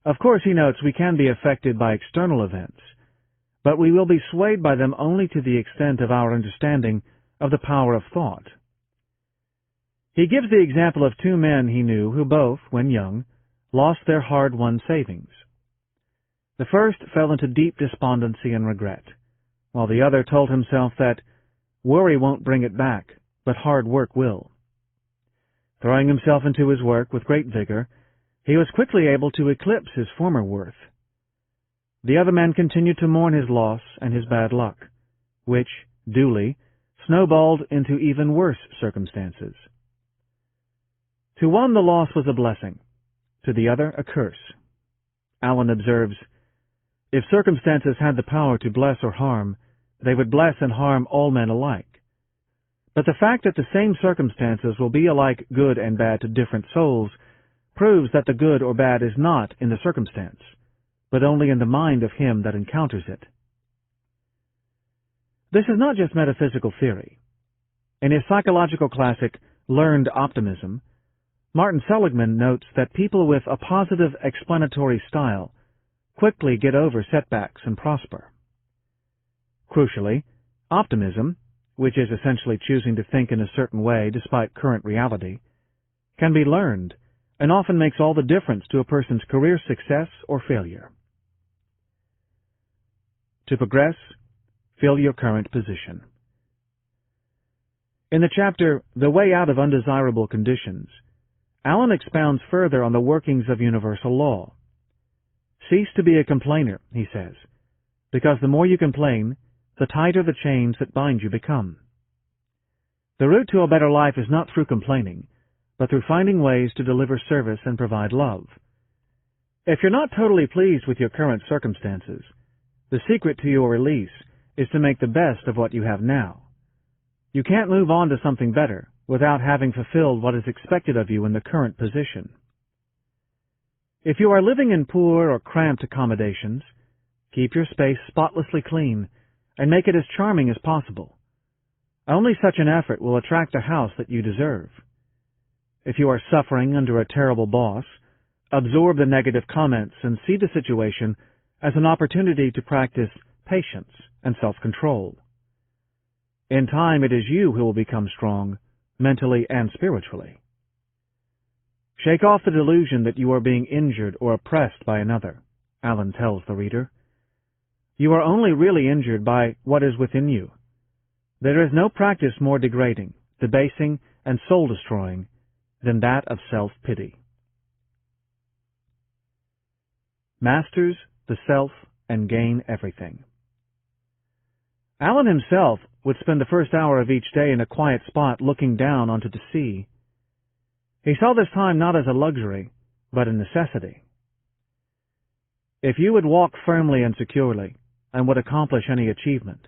Of course, he notes, we can be affected by external events, but we will be swayed by them only to the extent of our understanding of the power of thought. He gives the example of two men he knew who both, when young, lost their hard-won savings. The first fell into deep despondency and regret, while the other told himself that worry won't bring it back, but hard work will. Throwing himself into his work with great vigor, he was quickly able to eclipse his former worth. The other man continued to mourn his loss and his bad luck, which, duly, snowballed into even worse circumstances. To one the loss was a blessing, to the other a curse. Allen observes, "If circumstances had the power to bless or harm, they would bless and harm all men alike. But the fact that the same circumstances will be alike good and bad to different souls proves that the good or bad is not in the circumstance, but only in the mind of him that encounters it." This is not just metaphysical theory. In his psychological classic, Learned Optimism, Martin Seligman notes that people with a positive explanatory style quickly get over setbacks and prosper. Crucially, optimism, which is essentially choosing to think in a certain way despite current reality, can be learned and often makes all the difference to a person's career success or failure. To progress, fill your current position. In the chapter, The Way Out of Undesirable Conditions, Allen expounds further on the workings of universal law. Cease to be a complainer, he says, because the more you complain, the tighter the chains that bind you become. The route to a better life is not through complaining, but through finding ways to deliver service and provide love. If you're not totally pleased with your current circumstances, the secret to your release is to make the best of what you have now. You can't move on to something better without having fulfilled what is expected of you in the current position. If you are living in poor or cramped accommodations, keep your space spotlessly clean and make it as charming as possible. Only such an effort will attract the house that you deserve. If you are suffering under a terrible boss, absorb the negative comments and see the situation as an opportunity to practice patience and self-control. In time, it is you who will become strong, mentally and spiritually. Shake off the delusion that you are being injured or oppressed by another, Allen tells the reader. You are only really injured by what is within you. There is no practice more degrading, debasing, and soul-destroying than that of self-pity. Masters the self and gain everything. Allen himself would spend the first hour of each day in a quiet spot looking down onto the sea. He saw this time not as a luxury, but a necessity. If you would walk firmly and securely, and would accomplish any achievement,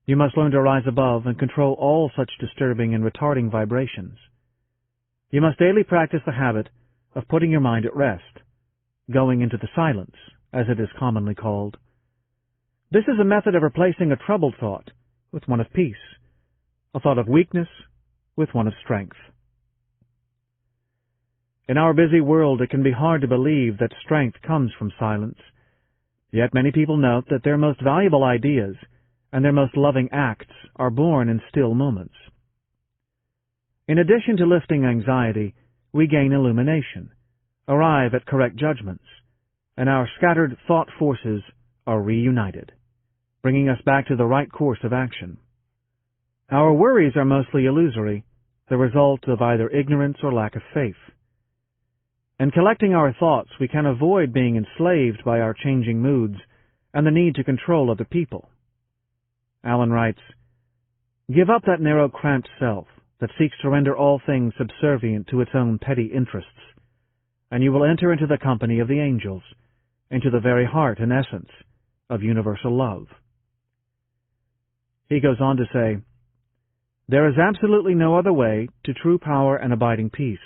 you must learn to rise above and control all such disturbing and retarding vibrations. You must daily practice the habit of putting your mind at rest, going into the silence, as it is commonly called. This is a method of replacing a troubled thought with one of peace, a thought of weakness with one of strength. In our busy world, it can be hard to believe that strength comes from silence. Yet many people note that their most valuable ideas and their most loving acts are born in still moments. In addition to lifting anxiety, we gain illumination, arrive at correct judgments, and our scattered thought forces are reunited, bringing us back to the right course of action. Our worries are mostly illusory, the result of either ignorance or lack of faith. In collecting our thoughts, we can avoid being enslaved by our changing moods and the need to control other people. Allen writes, "Give up that narrow, cramped self that seeks to render all things subservient to its own petty interests, and you will enter into the company of the angels, into the very heart and essence of universal love." He goes on to say, "There is absolutely no other way to true power and abiding peace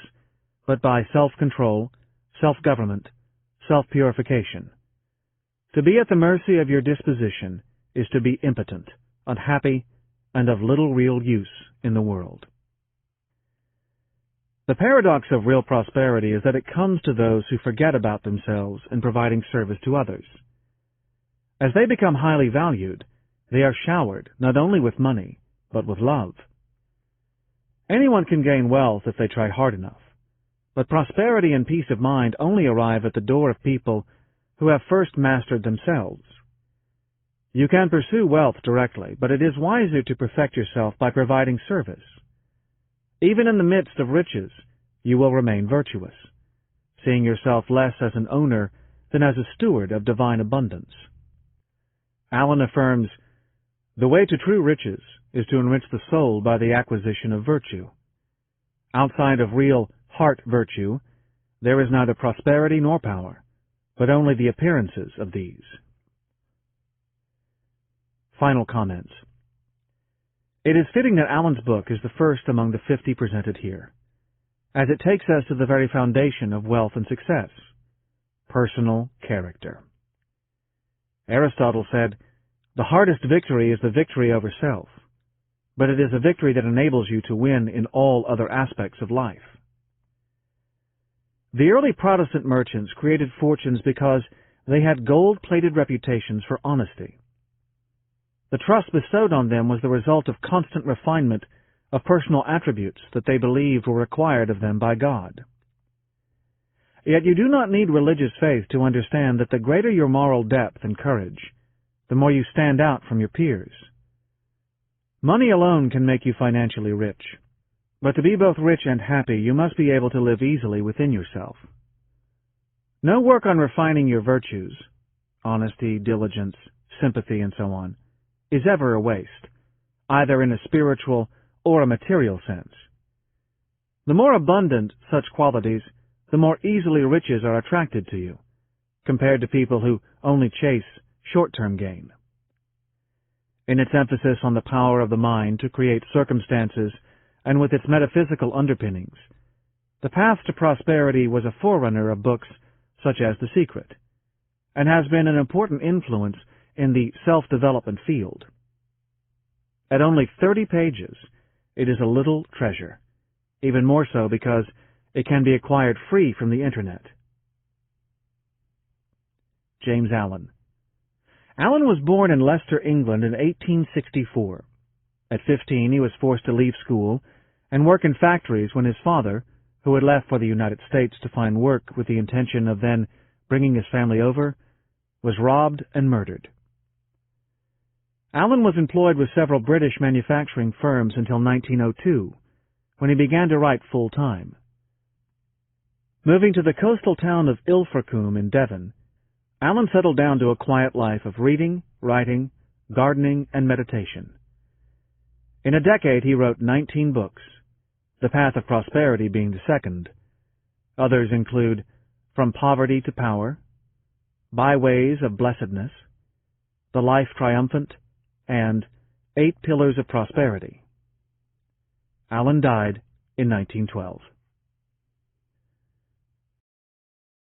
but by self-control, self-government, self-purification. To be at the mercy of your disposition is to be impotent, unhappy, and of little real use in the world." The paradox of real prosperity is that it comes to those who forget about themselves in providing service to others. As they become highly valued, they are showered not only with money, but with love. Anyone can gain wealth if they try hard enough, but prosperity and peace of mind only arrive at the door of people who have first mastered themselves. You can pursue wealth directly, but it is wiser to perfect yourself by providing service. Even in the midst of riches, you will remain virtuous, seeing yourself less as an owner than as a steward of divine abundance. Allen affirms, "The way to true riches is to enrich the soul by the acquisition of virtue. Outside of real heart virtue, there is neither prosperity nor power, but only the appearances of these." Final comments. It is fitting that Allen's book is the first among the 50 presented here, as it takes us to the very foundation of wealth and success, personal character. Aristotle said, "The hardest victory is the victory over self, but it is a victory that enables you to win in all other aspects of life." The early Protestant merchants created fortunes because they had gold-plated reputations for honesty. The trust bestowed on them was the result of constant refinement of personal attributes that they believed were required of them by God. Yet you do not need religious faith to understand that the greater your moral depth and courage, the more you stand out from your peers. Money alone can make you financially rich, but to be both rich and happy, you must be able to live easily within yourself. No work on refining your virtues, honesty, diligence, sympathy, and so on, is ever a waste, either in a spiritual or a material sense. The more abundant such qualities, the more easily riches are attracted to you, compared to people who only chase short-term gain. In its emphasis on the power of the mind to create circumstances and with its metaphysical underpinnings, The Path to Prosperity was a forerunner of books such as The Secret, and has been an important influence in the self-development field. At only 30 pages, it is a little treasure, even more so because it can be acquired free from the Internet. James Allen. Allen was born in Leicester, England in 1864. At 15, he was forced to leave school and work in factories when his father, who had left for the United States to find work with the intention of then bringing his family over, was robbed and murdered. Allen was employed with several British manufacturing firms until 1902, when he began to write full-time. Moving to the coastal town of Ilfracombe in Devon, Allen settled down to a quiet life of reading, writing, gardening, and meditation. In a decade, he wrote 19 books, The Path of Prosperity being the second. Others include From Poverty to Power, Byways of Blessedness, The Life Triumphant, and 8 Pillars of Prosperity. Allen died in 1912.